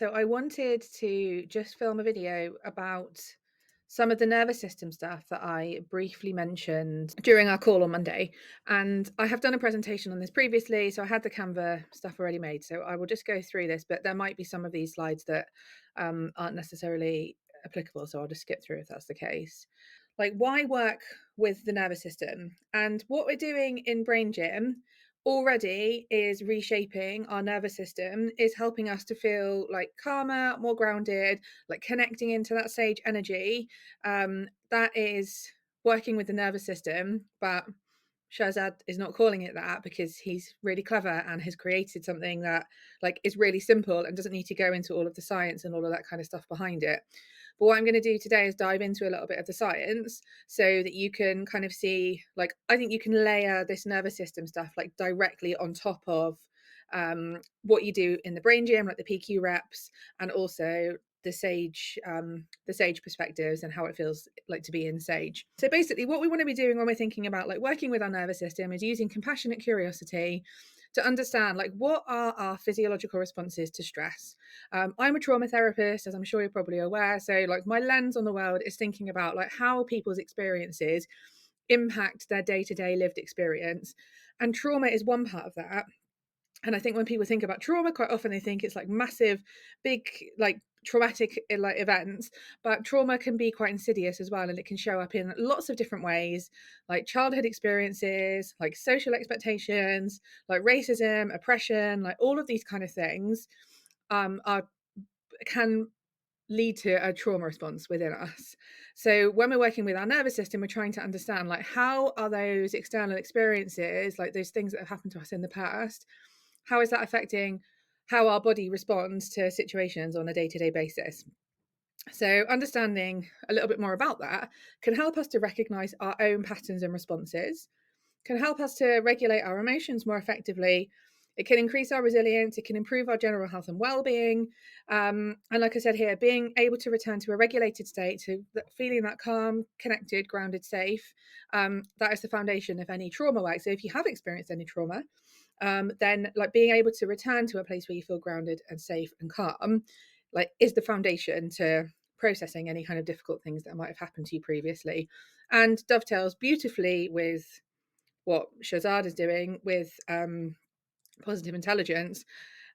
So I wanted to just film a video about some of the nervous system stuff that I briefly mentioned during our call on Monday. And I have done a presentation on this previously, so I had the Canva stuff already made. So I will just go through this, but there might be some of these slides that aren't necessarily applicable. So I'll just skip through if that's the case. Like, why work with the nervous system? And what we're doing in Brain Gym already is reshaping our nervous system, is helping us to feel like calmer, more grounded, like connecting into that sage energy. That is working with the nervous system, but Shahzad is not calling it that because he's really clever and has created something that like is really simple and doesn't need to go into all of the science and all of that kind of stuff behind it. But what I'm going to do today is dive into a little bit of the science so that you can kind of see, like, I think you can layer this nervous system stuff like directly on top of what you do in the Brain Gym, like the PQ reps, and also the sage perspectives and how it feels like to be in sage. So basically what we want to be doing when we're thinking about like working with our nervous system is using compassionate curiosity to understand like what are our physiological responses to stress. I'm a trauma therapist, as I'm sure you're probably aware, so like my lens on the world is thinking about like how people's experiences impact their day-to-day lived experience, and trauma is one part of that. And I think when people think about trauma, quite often they think it's like massive, big, like traumatic like events, but trauma can be quite insidious as well, and it can show up in lots of different ways, like childhood experiences, like social expectations, like racism, oppression, like all of these kind of things are can lead to a trauma response within us. So when we're working with our nervous system, we're trying to understand like how are those external experiences, like those things that have happened to us in the past, how is that affecting how our body responds to situations on a day-to-day basis. So understanding a little bit more about that can help us to recognize our own patterns and responses, can help us to regulate our emotions more effectively. It can increase our resilience. It can improve our general health and well-being. And like I said here, being able to return to a regulated state, to feeling that calm, connected, grounded, safe, that is the foundation of any trauma work. So if you have experienced any trauma, then like being able to return to a place where you feel grounded and safe and calm, like is the foundation to processing any kind of difficult things that might have happened to you previously, and dovetails beautifully with what Shahzad is doing with positive intelligence.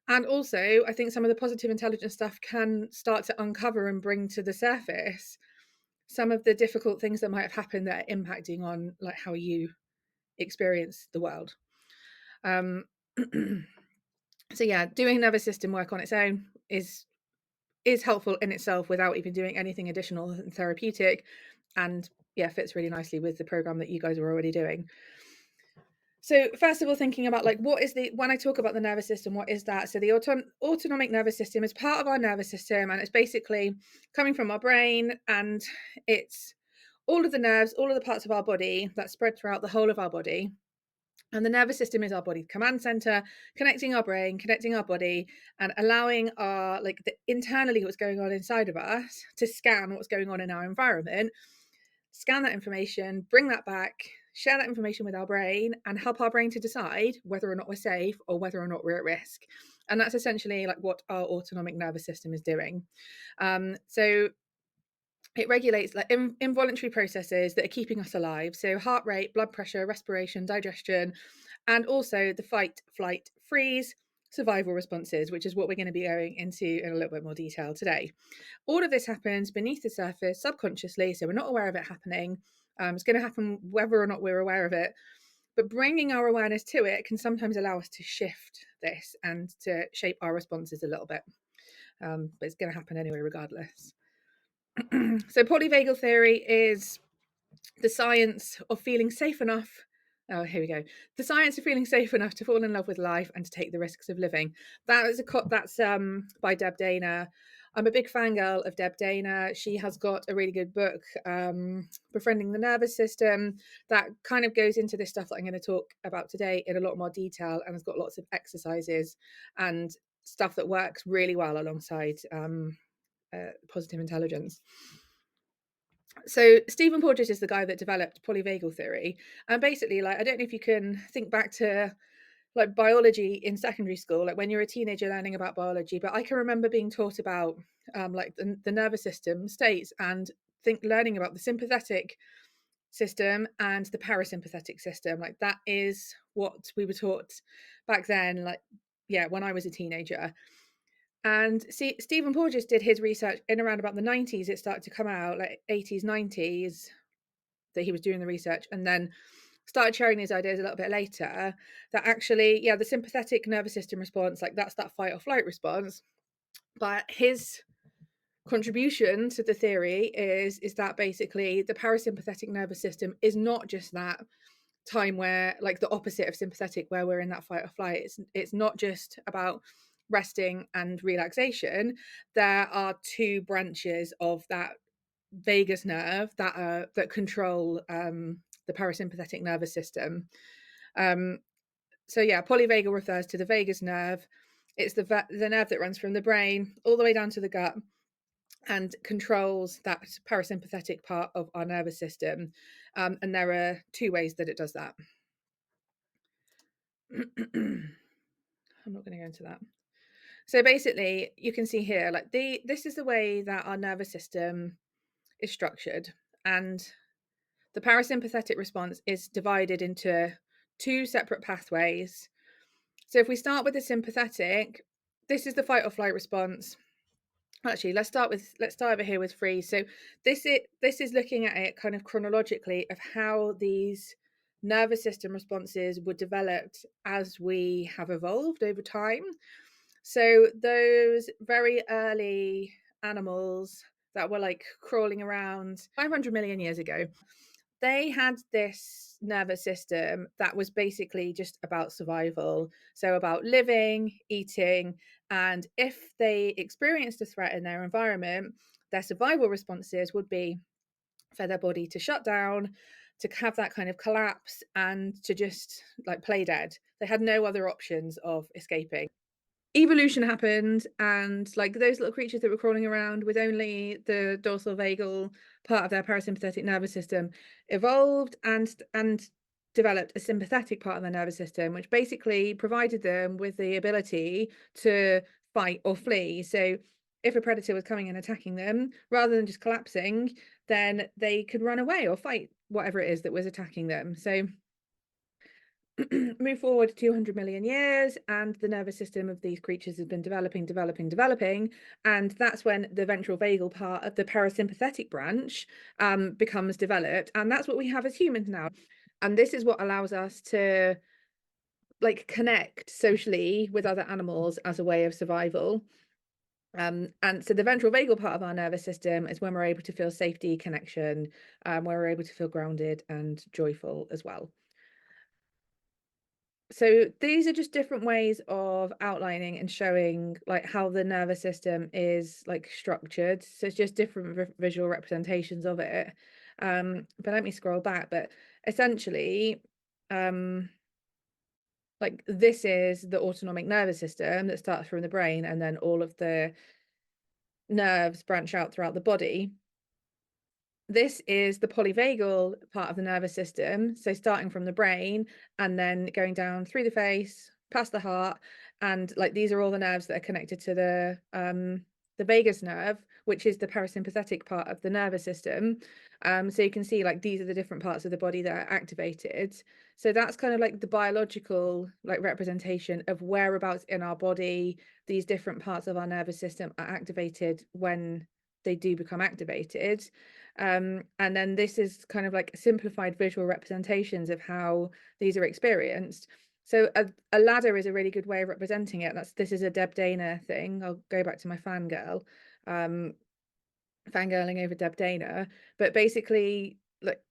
And also, I think some of the positive intelligence stuff can start to uncover and bring to the surface some of the difficult things that might have happened that are impacting on like how you experience the world. So yeah, doing nervous system work on its own is helpful in itself without even doing anything additional and therapeutic, and yeah, fits really nicely with the program that you guys are already doing. So first of all, thinking about like what is when I talk about the nervous system, what is that? So the autonomic nervous system is part of our nervous system, and it's basically coming from our brain, and it's all of the nerves, all of the parts of our body that spread throughout the whole of our body. And the nervous system is our body's command center, connecting our brain, connecting our body, and allowing our internally what's going on inside of us to scan what's going on in our environment, scan that information, bring that back, share that information with our brain, and help our brain to decide whether or not we're safe or whether or not we're at risk. And that's essentially like what our autonomic nervous system is doing. So it regulates like involuntary processes that are keeping us alive. So heart rate, blood pressure, respiration, digestion, and also the fight, flight, freeze, survival responses, which is what we're going to be going into in a little bit more detail today. All of this happens beneath the surface subconsciously, so we're not aware of it happening. It's going to happen whether or not we're aware of it. But bringing our awareness to it can sometimes allow us to shift this and to shape our responses a little bit. But it's going to happen anyway, regardless. So polyvagal theory is the science of feeling safe enough. Oh, here we go. The science of feeling safe enough to fall in love with life and to take the risks of living. That's by Deb Dana. I'm a big fangirl of Deb Dana. She has got a really good book, Befriending the Nervous System, that kind of goes into this stuff that I'm going to talk about today in a lot more detail, and has got lots of exercises and stuff that works really well alongside positive intelligence. So Stephen Porges is the guy that developed polyvagal theory, and basically, like, I don't know if you can think back to like biology in secondary school, like when you're a teenager learning about biology, but I can remember being taught about like the nervous system states, and learning about the sympathetic system and the parasympathetic system. Like that is what we were taught back then, like yeah, when I was a teenager. And see, Stephen Porges did his research in around about the 90s. It started to come out like 80s, 90s that he was doing the research, and then started sharing these ideas a little bit later, that actually, yeah, the sympathetic nervous system response, like that's that fight or flight response. But his contribution to the theory is that basically the parasympathetic nervous system is not just that time where, like the opposite of sympathetic, where we're in that fight or flight. It's not just about resting and relaxation. There are two branches of that vagus nerve that control the parasympathetic nervous system. So yeah, polyvagal refers to the vagus nerve. It's the nerve that runs from the brain all the way down to the gut and controls that parasympathetic part of our nervous system. And there are two ways that it does that. I'm not going to go into that. So basically, you can see here, like this is the way that our nervous system is structured, and the parasympathetic response is divided into two separate pathways. So if we start with the sympathetic, this is the fight or flight response. Actually, let's start over here with freeze. So this is looking at it kind of chronologically of how these nervous system responses were developed as we have evolved over time. So those very early animals that were like crawling around 500 million years ago, they had this nervous system that was basically just about survival. So about living, eating, and if they experienced a threat in their environment, their survival responses would be for their body to shut down, to have that kind of collapse, and to just like play dead. They had no other options of escaping. Evolution happened, and like those little creatures that were crawling around with only the dorsal vagal part of their parasympathetic nervous system evolved and developed a sympathetic part of their nervous system, which basically provided them with the ability to fight or flee. So if a predator was coming and attacking them, rather than just collapsing, then they could run away or fight whatever it is that was attacking them. So move forward 200 million years, and the nervous system of these creatures has been developing, and that's when the ventral vagal part of the parasympathetic branch becomes developed, and that's what we have as humans now. And this is what allows us to like connect socially with other animals as a way of survival. And so the ventral vagal part of our nervous system is when we're able to feel safety, connection, where we're able to feel grounded and joyful as well. So these are just different ways of outlining and showing like how the nervous system is like structured. So it's just different visual representations of it. But let me scroll back. But essentially, like this is the autonomic nervous system that starts from the brain, and then all of the nerves branch out throughout the body. This is the polyvagal part of the nervous system, so starting from the brain and then going down through the face, past the heart, and like these are all the nerves that are connected to the vagus nerve, which is the parasympathetic part of the nervous system. So you can see like these are the different parts of the body that are activated. So that's kind of like the biological like representation of whereabouts in our body these different parts of our nervous system are activated when they do become activated. And then this is kind of like simplified visual representations of how these are experienced. So a ladder is a really good way of representing it. This is a Deb Dana thing. I'll go back to my fangirling over Deb Dana. But basically, like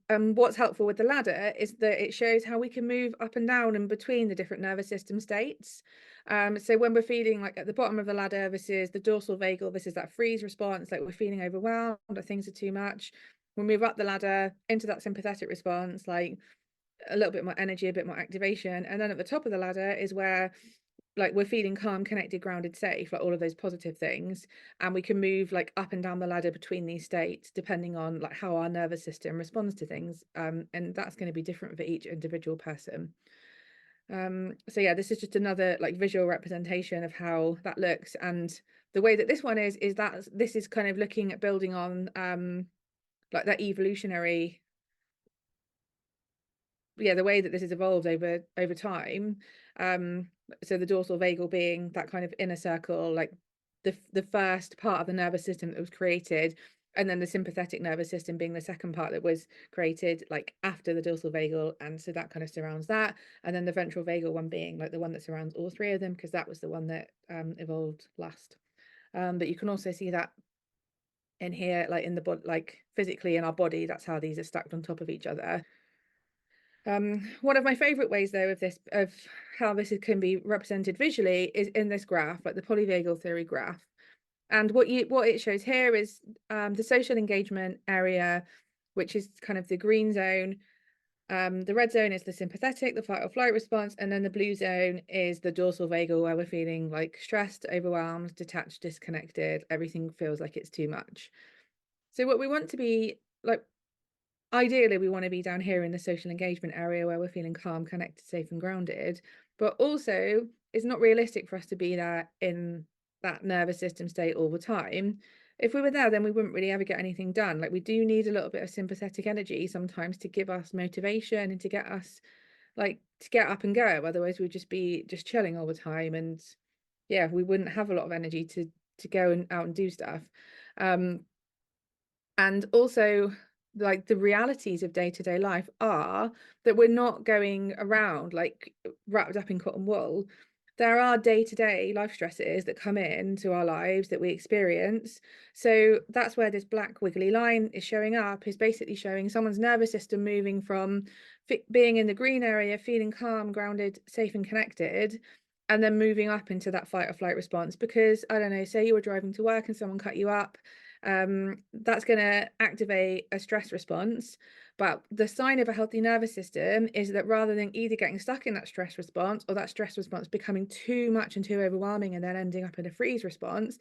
what's helpful with the ladder is that it shows how we can move up and down in between the different nervous system states. So when we're feeling like at the bottom of the ladder, this is the dorsal vagal, this is that freeze response, like we're feeling overwhelmed or things are too much. We move up the ladder into that sympathetic response, like a little bit more energy, a bit more activation. And then at the top of the ladder is where like we're feeling calm, connected, grounded, safe, like all of those positive things, and we can move like up and down the ladder between these states depending on like how our nervous system responds to things, and that's going to be different for each individual person. So yeah, this is just another like visual representation of how that looks. And the way that this one is that this is kind of looking at building on like that evolutionary, yeah, the way that this has evolved over time. So the dorsal vagal being that kind of inner circle, like the first part of the nervous system that was created, and then the sympathetic nervous system being the second part that was created like after the dorsal vagal, and so that kind of surrounds that, and then the ventral vagal one being like the one that surrounds all three of them, because that was the one that evolved last. But you can also see that in here, like in the body, like physically in our body, that's how these are stacked on top of each other. One of my favorite ways though of how this can be represented visually is in this graph, like the polyvagal theory graph. And what it shows here is the social engagement area, which is kind of the green zone. The red zone is the sympathetic, the fight or flight response, and then the blue zone is the dorsal vagal, where we're feeling like stressed, overwhelmed, detached, disconnected. Everything feels like it's too much. So what we want to be like, ideally we want to be down here in the social engagement area where we're feeling calm, connected, safe and grounded, but also it's not realistic for us to be there in that nervous system state all the time. If we were there, then we wouldn't really ever get anything done. Like, we do need a little bit of sympathetic energy sometimes to give us motivation and to get us like to get up and go. Otherwise we'd just be just chilling all the time, and yeah, we wouldn't have a lot of energy to go and out and do stuff. And also, like, the realities of day-to-day life are that we're not going around like wrapped up in cotton wool. There are day-to-day life stresses that come into our lives that we experience. So that's where this black wiggly line is showing up, is basically showing someone's nervous system moving from being in the green area, feeling calm, grounded, safe and connected, and then moving up into that fight or flight response. Because I don't know, say you were driving to work and someone cut you up, that's going to activate a stress response. But the sign of a healthy nervous system is that rather than either getting stuck in that stress response or that stress response becoming too much and too overwhelming and then ending up in a freeze response,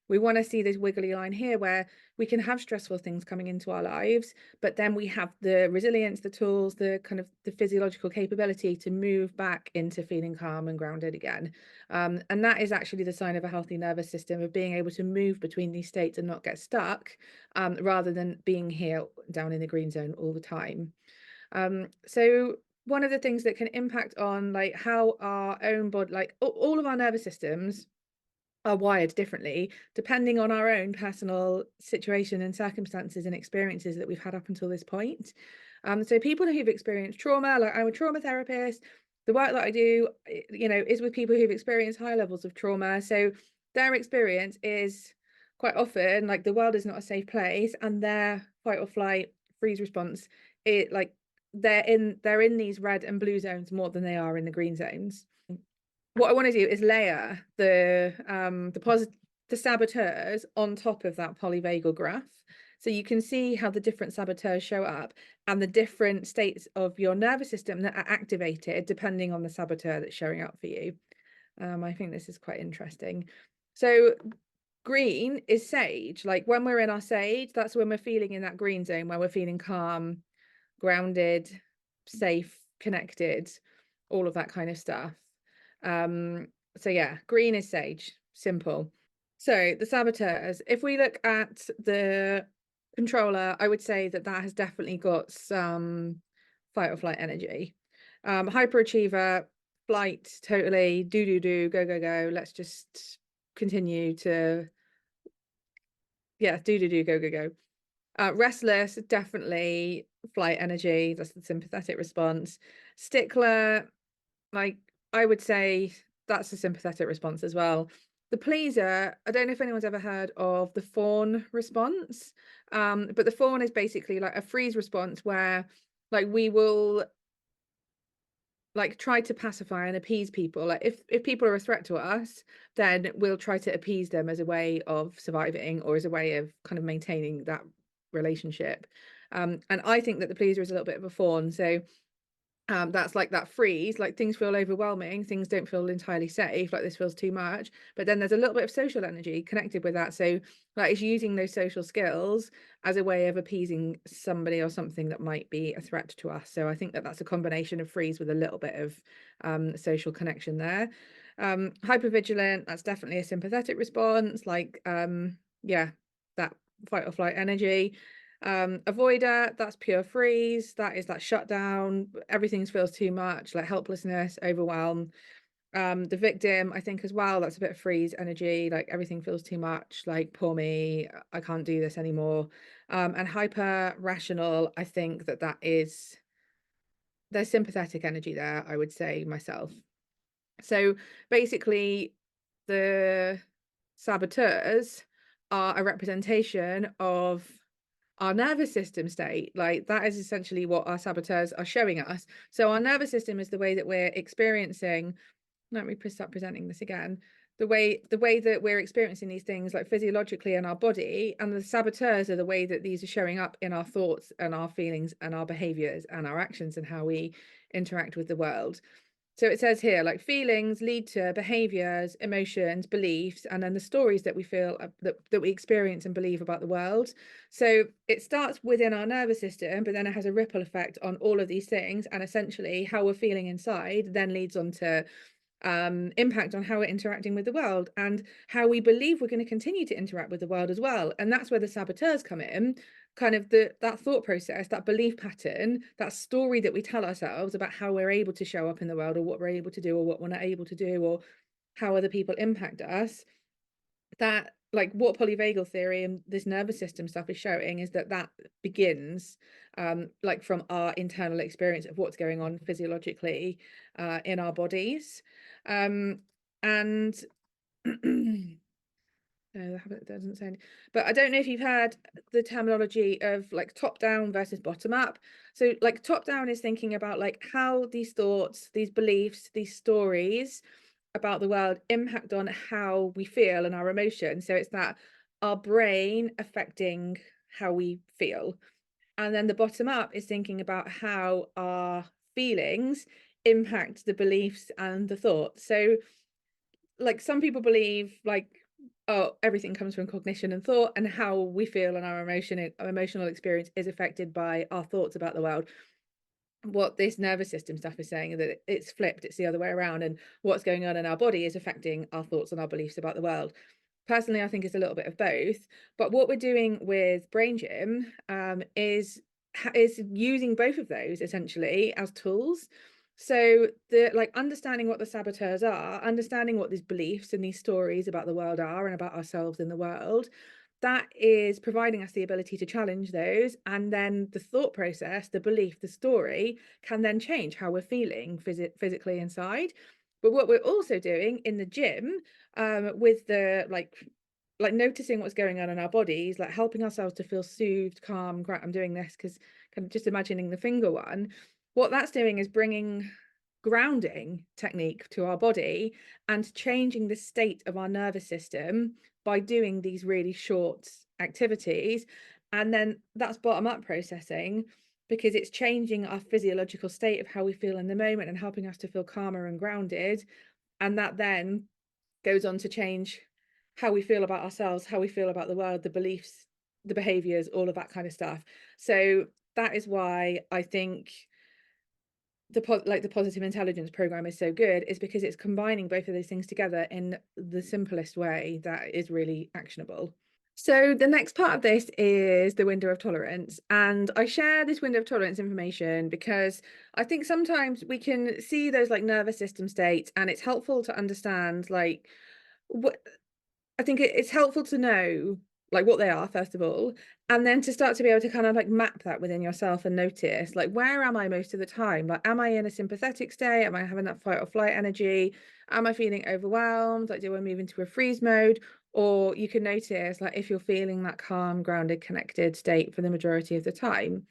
we want to see this wiggly line here where we can have stressful things coming into our lives, but then we have the resilience, the tools, the kind of the physiological capability to move back into feeling calm and grounded again. And that is actually the sign of a healthy nervous system, of being able to move between these states and not get stuck, rather than being here down in the green zone all the time. So one of the things that can impact on like how our own body, like all of our nervous systems are wired differently depending on our own personal situation and circumstances and experiences that we've had up until this point. So people who've experienced trauma, like I'm a trauma therapist, the work that I do, is with people who've experienced high levels of trauma. So their experience is quite often like the world is not a safe place, and their fight or flight freeze response, it like they're in these red and blue zones more than they are in the green zones. What I want to do is layer the saboteurs on top of that polyvagal graph, so you can see how the different saboteurs show up and the different states of your nervous system that are activated depending on the saboteur that's showing up for you. I think this is quite interesting. So green is sage. Like, when we're in our sage, that's when we're feeling in that green zone, where we're feeling calm, grounded, safe, connected, all of that kind of stuff. So yeah, green is sage, simple. So the saboteurs, if we look at the controller, I would say that has definitely got some fight or flight energy. Hyperachiever, flight, totally, do, go, go, go. Let's just continue to, yeah, do, go, go, go. Restless, definitely flight energy. That's the sympathetic response. Stickler, like, I would say that's a sympathetic response as well. The pleaser, I don't know if anyone's ever heard of the fawn response, but the fawn is basically like a freeze response where like we will like try to pacify and appease people. Like, if people are a threat to us, then we'll try to appease them as a way of surviving or as a way of kind of maintaining that relationship. And I think that the pleaser is a little bit of a fawn. So That's like that freeze, like things feel overwhelming, things don't feel entirely safe, like this feels too much. But then there's a little bit of social energy connected with that. So like it's using those social skills as a way of appeasing somebody or something that might be a threat to us. So I think that that's a combination of freeze with a little bit of social connection there. Hypervigilant, that's definitely a sympathetic response, like yeah, that fight or flight energy. Avoider, that's pure freeze, that is that shutdown, everything feels too much, like helplessness, overwhelm. The victim, I think as well, that's a bit of freeze energy, like everything feels too much, like poor me, I can't do this anymore. And hyper rational, I think that there's sympathetic energy there, I would say myself. So basically, the saboteurs are a representation of our nervous system state. Like that is essentially what our saboteurs are showing us. So our nervous system is the way that we're experiencing, let me start presenting this again, the way that we're experiencing these things like physiologically in our body, and the saboteurs are the way that these are showing up in our thoughts and our feelings and our behaviors and our actions and how we interact with the world. So it says here, like feelings lead to behaviors, emotions, beliefs, and then the stories that we feel that we experience and believe about the world. So it starts within our nervous system, but then it has a ripple effect on all of these things. And essentially how we're feeling inside then leads on to impact on how we're interacting with the world and how we believe we're going to continue to interact with the world as well. And that's where the saboteurs come in, kind of that thought process, that belief pattern, that story that we tell ourselves about how we're able to show up in the world, or what we're able to do, or what we're not able to do, or how other people impact us. That, like what polyvagal theory and this nervous system stuff is showing, is that begins like from our internal experience of what's going on physiologically in our bodies. And no, that doesn't say any, but I don't know if you've heard the terminology of like top down versus bottom up. So like top down is thinking about like how these thoughts, these beliefs, these stories about the world impact on how we feel and our emotions. So it's that our brain affecting how we feel. And then the bottom up is thinking about how our feelings impact the beliefs and the thoughts. So like some people believe like, oh, everything comes from cognition and thought, and how we feel and our emotional experience is affected by our thoughts about the world. What this nervous system stuff is saying is that it's flipped, it's the other way around, and what's going on in our body is affecting our thoughts and our beliefs about the world. Personally, I think it's a little bit of both, but what we're doing with Brain Gym is using both of those essentially as tools. So the like understanding what the saboteurs are, understanding what these beliefs and these stories about the world are and about ourselves in the world, that is providing us the ability to challenge those. And then the thought process, the belief, the story can then change how we're feeling physically inside. But what we're also doing in the gym with the like noticing what's going on in our bodies, like helping ourselves to feel soothed, calm. I'm doing this because kind of just imagining the finger one. What that's doing is bringing grounding technique to our body and changing the state of our nervous system by doing these really short activities. And then that's bottom up processing, because it's changing our physiological state of how we feel in the moment and helping us to feel calmer and grounded. And that then goes on to change how we feel about ourselves, how we feel about the world, the beliefs, the behaviors, all of that kind of stuff. So that is why I think the positive intelligence program is so good, is because it's combining both of those things together in the simplest way that is really actionable. So the next part of this is the window of tolerance, and I share this window of tolerance information because I think sometimes we can see those like nervous system states, and it's helpful to understand like what I think it's helpful to know like what they are first of all, and then to start to be able to kind of like map that within yourself and notice like, where am I most of the time? Like, am I in a sympathetic state? Am I having that fight or flight energy? Am I feeling overwhelmed? Like, do I move into a freeze mode? Or you can notice like if you're feeling that calm, grounded, connected state for the majority of the time.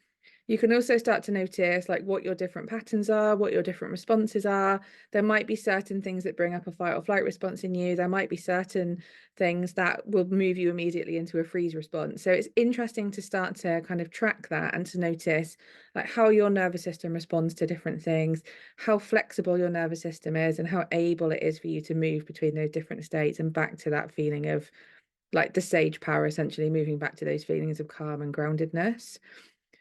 You can also start to notice like what your different patterns are, what your different responses are. There might be certain things that bring up a fight or flight response in you. There might be certain things that will move you immediately into a freeze response. So it's interesting to start to kind of track that and to notice like how your nervous system responds to different things, how flexible your nervous system is, and how able it is for you to move between those different states and back to that feeling of like the sage power, essentially moving back to those feelings of calm and groundedness.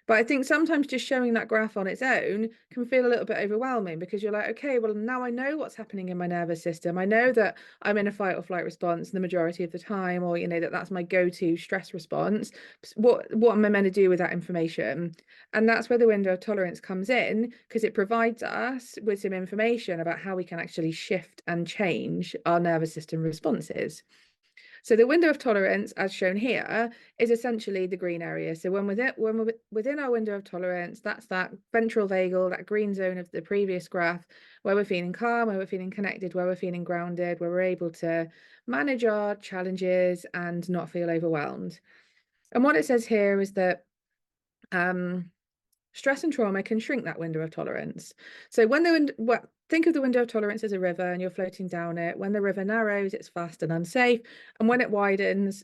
But I think sometimes just showing that graph on its own can feel a little bit overwhelming, because you're like, okay, well, now I know what's happening in my nervous system. I know that I'm in a fight or flight response the majority of the time, or, that's my go-to stress response. What am I meant to do with that information? And that's where the window of tolerance comes in, because it provides us with some information about how we can actually shift and change our nervous system responses. So the window of tolerance, as shown here, is essentially the green area. So when we're within our window of tolerance, that's that ventral vagal, that green zone of the previous graph, where we're feeling calm, where we're feeling connected, where we're feeling grounded, where we're able to manage our challenges and not feel overwhelmed. And what it says here is that stress and trauma can shrink that window of tolerance. So think of the window of tolerance as a river and you're floating down it. When the river narrows, it's fast and unsafe. And when it widens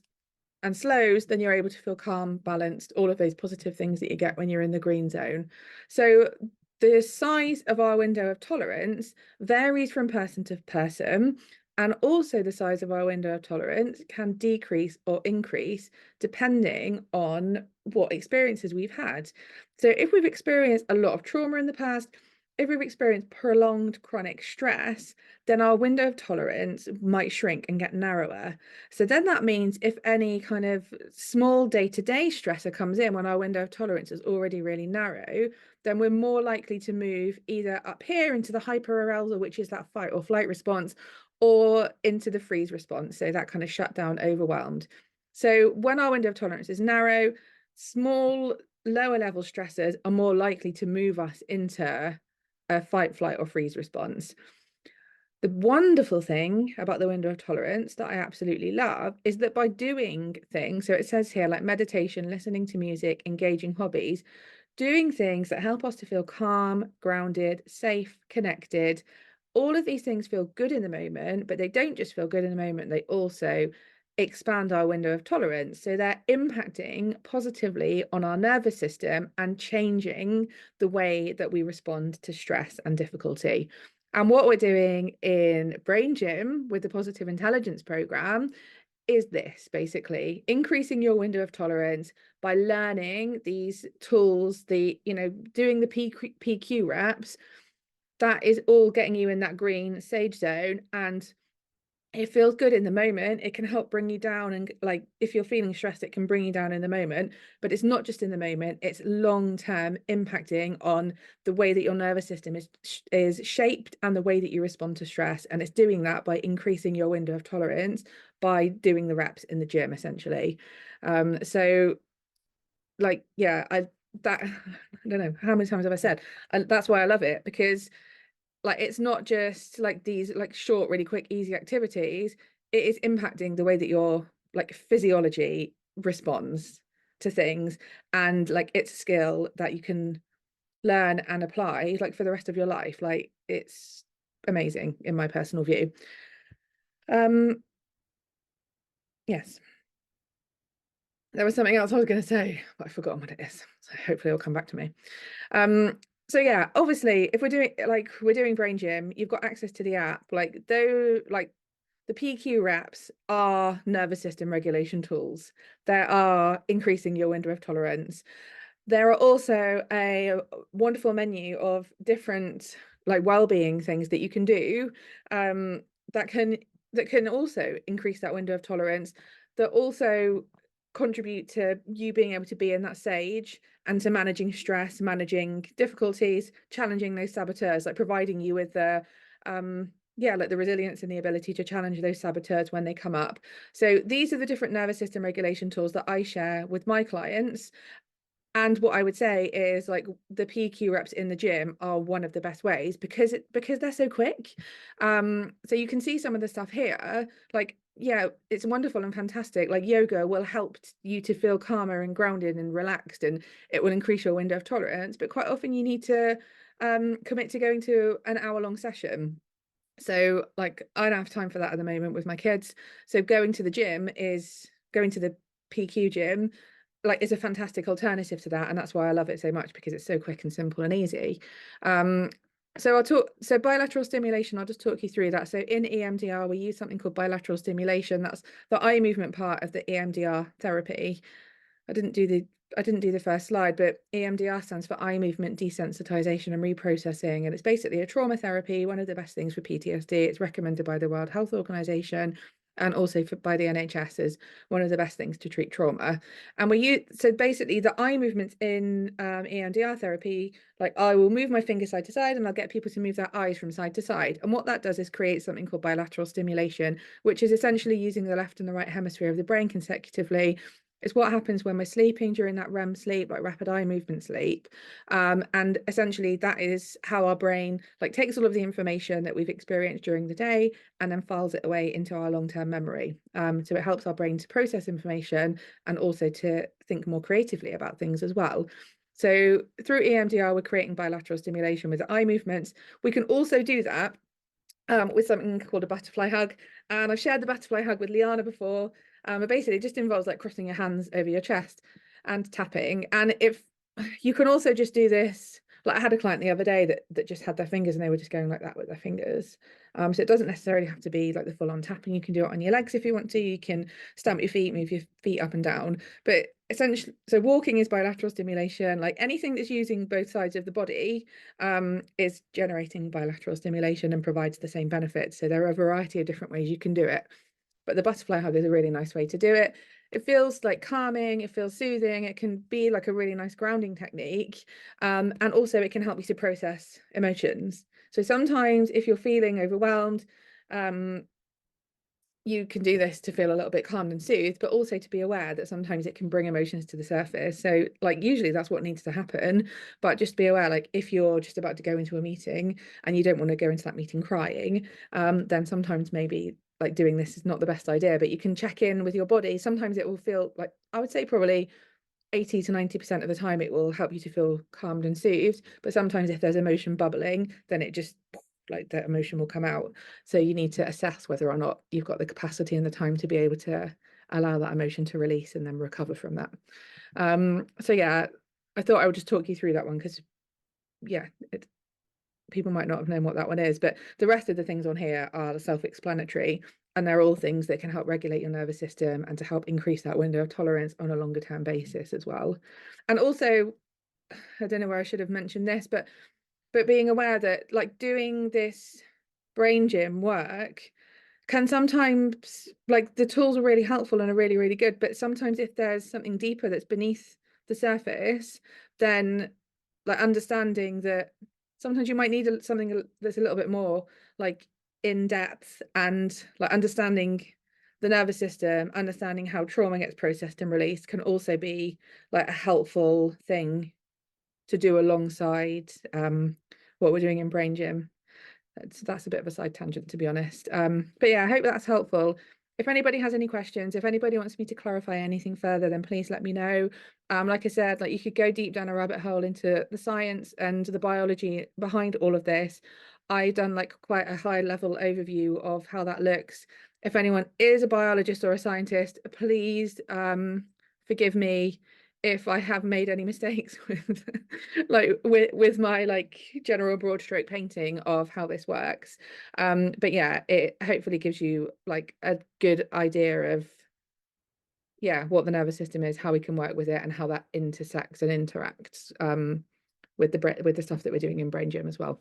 and slows, then you're able to feel calm, balanced, all of those positive things that you get when you're in the green zone. So the size of our window of tolerance varies from person to person. And also the size of our window of tolerance can decrease or increase depending on what experiences we've had. So if we've experienced a lot of trauma in the past, if we've experienced prolonged chronic stress, then our window of tolerance might shrink and get narrower. So then that means if any kind of small day-to-day stressor comes in when our window of tolerance is already really narrow, then we're more likely to move either up here into the hyperarousal, which is that fight or flight response, or into the freeze response, so that kind of shut down, overwhelmed. So when our window of tolerance is narrow, small, lower level stressors are more likely to move us into a fight, flight, or freeze response. The wonderful thing about the window of tolerance that I absolutely love is that by doing things, so it says here like meditation, listening to music, engaging hobbies, doing things that help us to feel calm, grounded, safe, connected, all of these things feel good in the moment, but they don't just feel good in the moment, they also expand our window of tolerance. So they're impacting positively on our nervous system and changing the way that we respond to stress and difficulty. And what we're doing in Brain Gym with the Positive Intelligence Program is this, basically increasing your window of tolerance by learning these tools, doing the PQ reps. That is all getting you in that green sage zone, and it feels good in the moment. It can help bring you down, and like if you're feeling stressed, it can bring you down in the moment, but it's not just in the moment, it's long-term impacting on the way that your nervous system is shaped and the way that you respond to stress. And it's doing that by increasing your window of tolerance by doing the reps in the gym, essentially. So like, yeah, I don't know how many times have I said, and that's why I love it, because like it's not just like these like short, really quick, easy activities. It is impacting the way that your like physiology responds to things, and like it's a skill that you can learn and apply like for the rest of your life. Like it's amazing in my personal view. Yes, there was something else I was going to say, but I've forgotten what it is, so hopefully it'll come back to me. So yeah, obviously if we're doing Brain Gym, you've got access to the app. Like though, like the PQ reps are nervous system regulation tools. They are increasing your window of tolerance. There are also a wonderful menu of different like well-being things that you can do, that can also increase that window of tolerance, that also contribute to you being able to be in that sage and to managing stress, managing difficulties, challenging those saboteurs, like providing you with the like the resilience and the ability to challenge those saboteurs when they come up. So these are the different nervous system regulation tools that I share with my clients. And what I would say is like the PQ reps in the gym are one of the best ways because they're so quick. So you can see some of the stuff here, like yeah, it's wonderful and fantastic. Like yoga will help you to feel calmer and grounded and relaxed, and it will increase your window of tolerance. But quite often you need to commit to going to an hour-long session. So like I don't have time for that at the moment with my kids. So going to the PQ gym, like is a fantastic alternative to that. And that's why I love it so much, because it's so quick and simple and easy. So bilateral stimulation, I'll just talk you through that. So in EMDR, we use something called bilateral stimulation. That's the eye movement part of the EMDR therapy. I didn't do the first slide, but EMDR stands for eye movement desensitization and reprocessing. And it's basically a trauma therapy, one of the best things for PTSD. It's recommended by the World Health Organization and also by the NHS as one of the best things to treat trauma. And so basically the eye movements in EMDR therapy, like I will move my finger side to side and I'll get people to move their eyes from side to side. And what that does is create something called bilateral stimulation, which is essentially using the left and the right hemisphere of the brain consecutively. It's what happens when we're sleeping during that REM sleep, like rapid eye movement sleep. And essentially that is how our brain like takes all of the information that we've experienced during the day and then files it away into our long-term memory. So it helps our brain to process information and also to think more creatively about things as well. So through EMDR, we're creating bilateral stimulation with eye movements. We can also do that with something called a butterfly hug. And I've shared the butterfly hug with Liana before. But basically it just involves like crossing your hands over your chest and tapping. And if you can also just do this, like I had a client the other day that just had their fingers and they were just going like that with their fingers. So it doesn't necessarily have to be like the full on tapping. You can do it on your legs if you want to. You can stamp your feet, move your feet up and down. But essentially, so walking is bilateral stimulation. Like anything that's using both sides of the body is generating bilateral stimulation and provides the same benefits. So there are a variety of different ways you can do it. But the butterfly hug is a really nice way to do it. It feels like calming, it feels soothing, it can be like a really nice grounding technique. And also it can help you to process emotions. So sometimes if you're feeling overwhelmed, you can do this to feel a little bit calmed and soothed, but also to be aware that sometimes it can bring emotions to the surface. So like usually that's what needs to happen, but just be aware, like if you're just about to go into a meeting and you don't want to go into that meeting crying, then sometimes maybe like doing this is not the best idea. But you can check in with your body. Sometimes it will feel like, I would say probably 80 to 90% of the time it will help you to feel calmed and soothed. But sometimes if there's emotion bubbling, then it just like the emotion will come out. So you need to assess whether or not you've got the capacity and the time to be able to allow that emotion to release and then recover from that. So yeah, I thought I would just talk you through that one because yeah, people might not have known what that one is, but the rest of the things on here are self-explanatory, and they're all things that can help regulate your nervous system and to help increase that window of tolerance on a longer term basis as well. And also, I don't know where I should have mentioned this, but being aware that like doing this brain gym work can sometimes, like the tools are really helpful and are really, really good, but sometimes if there's something deeper that's beneath the surface, then like understanding that sometimes you might need something that's a little bit more like in depth, and like understanding the nervous system, understanding how trauma gets processed and released can also be like a helpful thing to do alongside what we're doing in brain gym. That's a bit of a side tangent, to be honest. But yeah, I hope that's helpful. If anybody has any questions, if anybody wants me to clarify anything further, then please let me know. Like I said, like you could go deep down a rabbit hole into the science and the biology behind all of this. I've done like quite a high level overview of how that looks. If anyone is a biologist or a scientist, please forgive me if I have made any mistakes with with my like general broad stroke painting of how this works. But yeah, it hopefully gives you like a good idea of yeah, what the nervous system is, how we can work with it, and how that intersects and interacts with the stuff that we're doing in brain gym as well.